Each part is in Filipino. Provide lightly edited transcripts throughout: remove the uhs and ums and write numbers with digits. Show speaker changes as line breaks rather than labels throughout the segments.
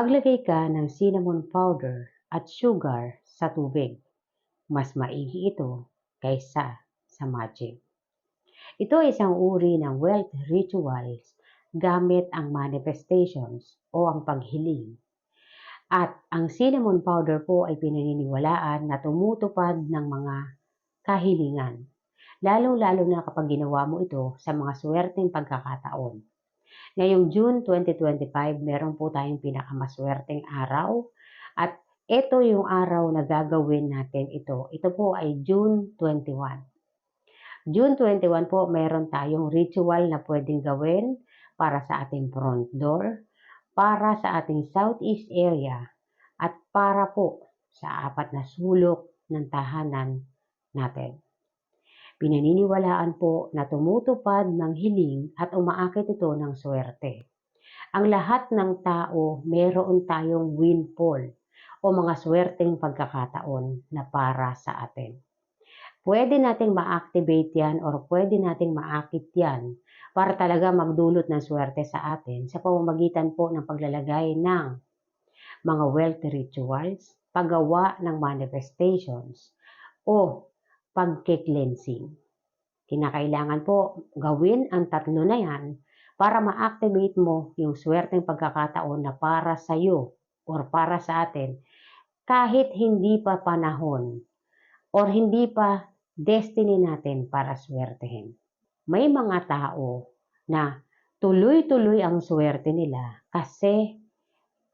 Maglagay ka ng cinnamon powder at sugar sa tubig. Mas maigi ito kaysa sa magic. Ito ay isang uri ng wealth rituals gamit ang manifestations o ang paghiling. At ang cinnamon powder po ay pinaniniwalaan na tumutupad ng mga kahilingan. Lalong-lalo na kapag ginawa mo ito sa mga swerteng pagkakataon. Ngayong June 2025, meron po tayong pinakamaswerteng araw at ito yung araw na gagawin natin ito. Ito po ay June 21. June 21 po, meron tayong ritual na pwedeng gawin para sa ating front door, para sa ating southeast area, at para po sa apat na sulok ng tahanan natin. Pinaniniwalaan po na tumutupad ng hiling at umaakit ito ng swerte. Ang lahat ng tao, meron tayong windfall o mga swerteng pagkakataon na para sa atin. Pwede nating ma-activate yan or pwede nating maakit yan para talaga magdulot ng swerte sa atin sa pamamagitan po ng paglalagay ng mga wealth rituals, paggawa ng manifestations, o pagke-cleansing. Kinakailangan po gawin ang tatlo na yan para ma-activate mo yung swerteng pagkakataon na para sa iyo or para sa atin kahit hindi pa panahon or hindi pa destiny natin para swertehin. May mga tao na tuloy-tuloy ang swerte nila kasi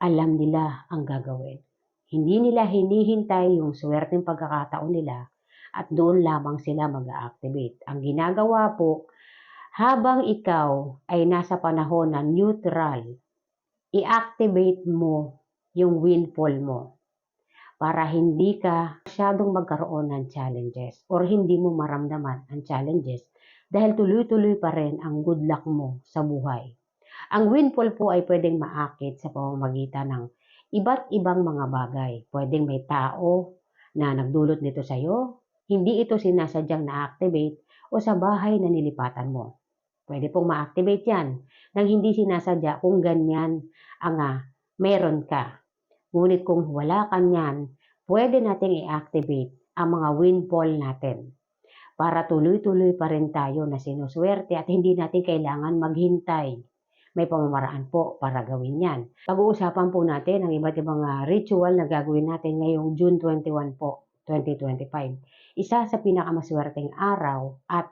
alam nila ang gagawin. Hindi nila hinihintay yung swerteng pagkakataon nila at doon lamang sila mag-activate. Ang ginagawa po, habang ikaw ay nasa panahon na neutral, i-activate mo yung windfall mo para hindi ka masyadong magkaroon ng challenges or hindi mo maramdaman ang challenges dahil tuloy-tuloy pa rin ang good luck mo sa buhay. Ang windfall po ay pwedeng maakit sa pamamagitan ng iba't ibang mga bagay. Pwedeng may tao na nagdulot nito sa iyo, hindi ito sinasadyang na-activate o sa bahay na nilipatan mo. Pwede pong ma-activate yan nang hindi sinasadya kung ganyan ang meron ka. Ngunit kung wala ka niyan, pwede nating i-activate ang mga windfall natin para tuloy-tuloy pa rin tayo na sinuswerte at hindi natin kailangan maghintay. May pamamaraan po para gawin yan. Pag-uusapan po natin ang iba't ibang ritual na gagawin natin ngayong June 21 po, 2025. Isa sa pinakamaswerteng araw at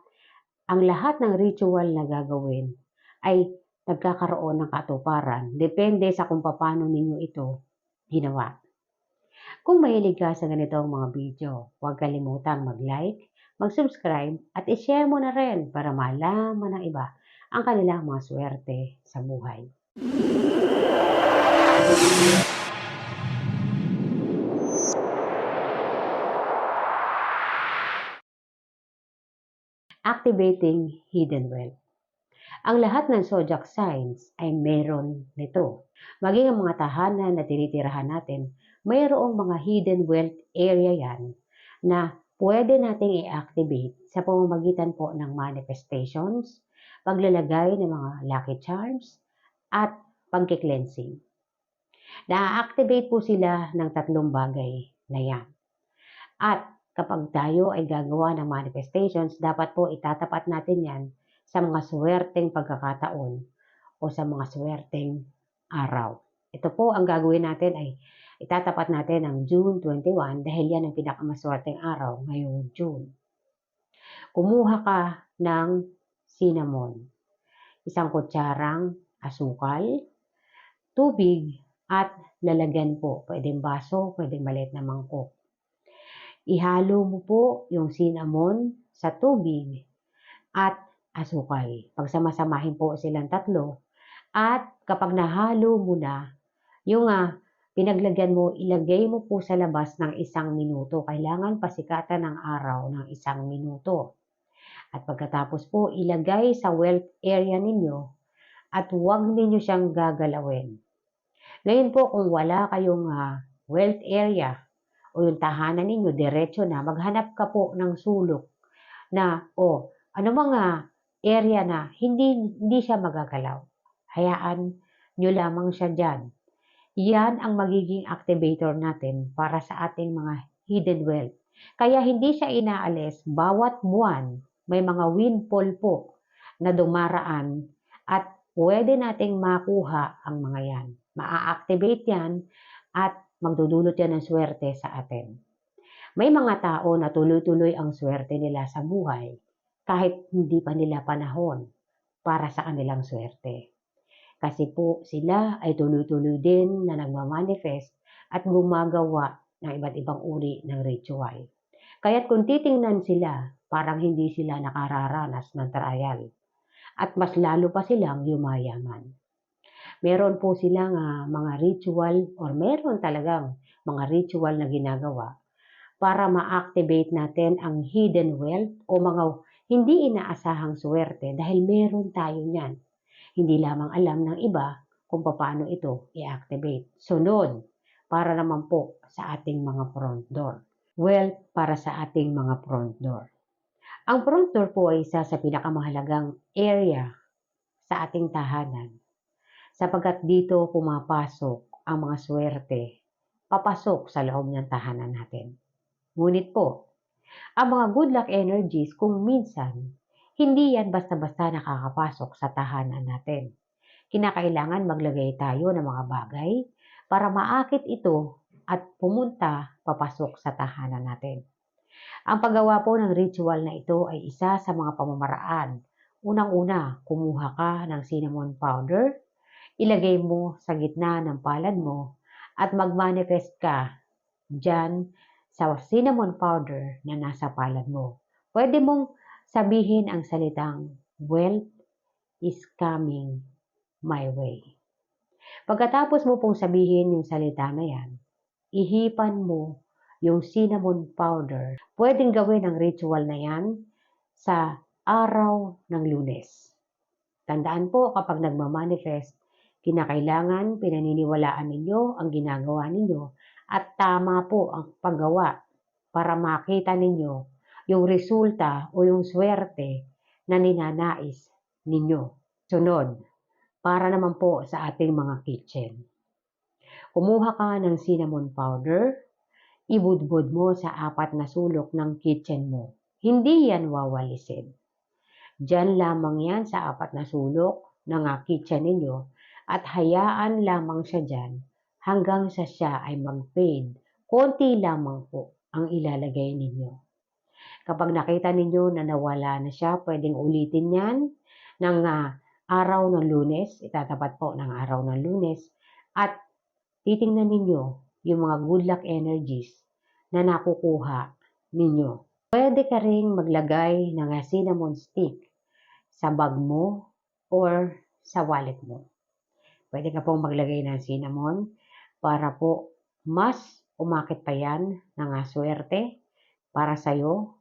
ang lahat ng ritual na gagawin ay nagkakaroon ng katuparan. Depende sa kung paano ninyo ito ginawa. Kung mahilig ka sa ganitong mga video, huwag kalimutang mag-like, mag-subscribe at i-share mo na rin para malaman ng iba ang kanilang mga swerte sa buhay. Activating hidden wealth. Ang lahat ng zodiac signs ay meron nito. Maging ang mga tahanan na tinitirahan natin, mayroong mga hidden wealth area yan na pwede nating i-activate sa pamamagitan po ng manifestations, paglalagay ng mga lucky charms, at pagki-cleansing. Na-activate po sila ng tatlong bagay na yan. At kapag tayo ay gagawa ng manifestations, dapat po itatapat natin yan sa mga swerteng pagkakataon o sa mga swerteng araw. Ito po ang gagawin natin ay itatapat natin ang June 21 dahil yan ang pinakamaswerteng araw ngayong June. Kumuha ka ng cinnamon, isang kutsarang asukal, tubig, at lalagyan po. Pwedeng baso, pwedeng maliit na mangkok. Ihalo mo po yung cinnamon sa tubig at asukal. Pagsamasamahin po silang tatlo at kapag nahalo mo na, yung pinaglagyan mo, ilagay mo po sa labas ng 1 minuto. Kailangan pasikatan ng araw ng 1 minuto. At pagkatapos po, ilagay sa wealth area ninyo at huwag ninyo siyang gagalawin. Ngayon po, kung wala kayong wealth area o yung tahanan ninyo, diretso na, maghanap ka po ng sulok na, ano mga area na hindi siya magagalaw. Hayaan nyo lamang siya dyan. Yan ang magiging activator natin para sa ating mga hidden wealth. Kaya hindi siya inaalis bawat buwan. May mga windfall po na dumaraan at pwede nating makuha ang mga yan. Maa-activate yan at magdudulot yan ng swerte sa atin. May mga tao na tuloy-tuloy ang swerte nila sa buhay kahit hindi pa nila panahon para sa kanilang swerte. Kasi po sila ay tuloy-tuloy din na nagmamanifest at gumagawa ng iba't ibang uri ng ritual. Kaya't kung titingnan sila, parang hindi sila nakararanas ng trial at mas lalo pa silang yumayaman. Meron po silang mga ritual or meron talagang mga ritual na ginagawa para ma-activate natin ang hidden wealth o mga hindi inaasahang swerte dahil meron tayo niyan. Hindi lamang alam ng iba kung paano ito i-activate. Sunod, para naman po sa ating mga front door. Wealth para sa ating mga front door. Ang front door po ay isa sa pinakamahalagang area sa ating tahanan sapagkat dito pumapasok ang mga swerte papasok sa loob ng tahanan natin. Ngunit po, ang mga good luck energies kung minsan, hindi yan basta-basta nakakapasok sa tahanan natin. Kinakailangan maglagay tayo ng mga bagay para maakit ito at pumunta papasok sa tahanan natin. Ang paggawa po ng ritual na ito ay isa sa mga pamamaraan. Unang-una, kumuha ka ng cinnamon powder, ilagay mo sa gitna ng palad mo at mag-manifest ka dyan sa cinnamon powder na nasa palad mo. Pwede mong sabihin ang salitang, wealth is coming my way. Pagkatapos mo pong sabihin yung salita na yan, ihipan mo yung cinnamon powder. Pwedeng gawin ang ritual na yan sa araw ng Lunes. Tandaan po kapag nagmamanifest, kinakailangan pinaniniwalaan ninyo ang ginagawa ninyo at tama po ang paggawa para makita ninyo yung resulta o yung swerte na ninanais ninyo. Sunod, para naman po sa ating mga kitchen. Kumuha ka ng cinnamon powder, ibudbud mo sa 4 na sulok ng kitchen mo. Hindi yan wawalisin. Diyan lamang yan sa 4 na sulok ng kitchen ninyo at hayaan lamang siya dyan hanggang sa siya ay mag-fade. Konti lamang po ang ilalagay ninyo. Kapag nakita ninyo na nawala na siya, pwedeng ulitin yan ng araw ng Lunes, itatapat po ng araw ng Lunes, at titingnan ninyo yung mga good luck energies na nakukuha ninyo. Pwede ka ring maglagay ng cinnamon stick sa bag mo or sa wallet mo. Pwede ka pong maglagay ng cinnamon para po mas umakit pa yan ng swerte para sa'yo.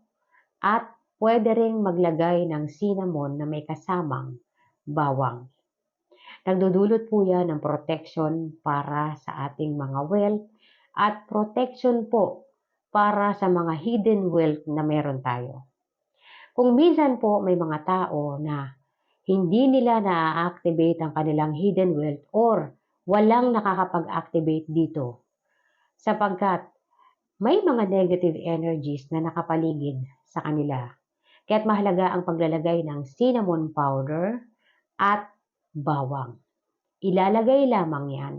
At pwede ring maglagay ng cinnamon na may kasamang bawang. Nagdudulot po yan ng protection para sa ating mga wealth at protection po para sa mga hidden wealth na meron tayo. Kung minsan po may mga tao na hindi nila na-activate ang kanilang hidden wealth or walang nakakapag-activate dito sapagkat may mga negative energies na nakapaligid sa kanila. Kaya't mahalaga ang paglalagay ng cinnamon powder at bawang. Ilalagay lamang yan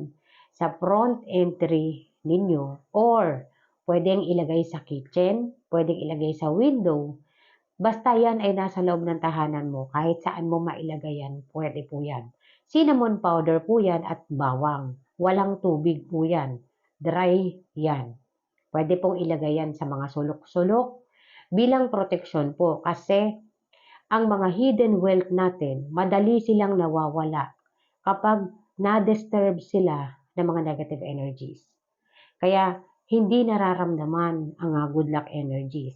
sa front entry ninyo or pwedeng ilagay sa kitchen, pwedeng ilagay sa window. Basta yan ay nasa loob ng tahanan mo, kahit saan mo mailagay yan, pwede po yan. Cinnamon powder po yan at bawang. Walang tubig po yan. Dry yan. Pwede pong ilagay yan sa mga sulok-sulok bilang protection po kasi ang mga hidden wealth natin, madali silang nawawala kapag na-disturb sila ng mga negative energies. Kaya hindi nararamdaman ang good luck energies.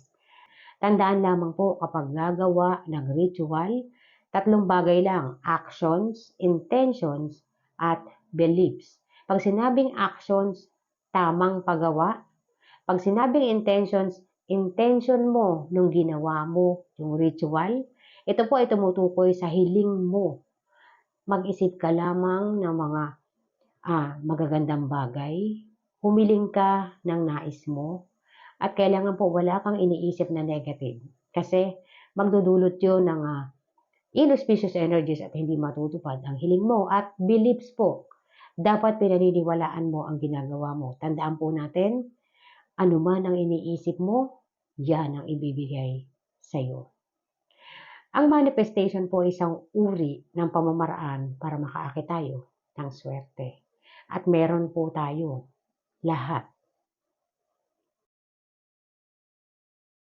Tandaan lamang po kapag gagawa ng ritual, 3 bagay lang, actions, intentions, at beliefs. Pag sinabing actions, tamang paggawa. Pag sinabing intentions, intention mo nung ginawa mo yung ritual. Ito po ay tumutukoy sa hiling mo. Mag-isip ka lamang ng mga magagandang bagay, humiling ka ng nais mo, at kailangan po wala kang iniisip na negative. Kasi magdudulot yun ng inauspicious energies at hindi matutupad ang hiling mo at beliefs po. Dapat pinaniniwalaan mo ang ginagawa mo. Tandaan po natin, ano man ang iniisip mo, yan ang ibibigay sa'yo. Ang manifestation po ay isang uri ng pamamaraan para makaakit tayo ng swerte. At meron po tayo lahat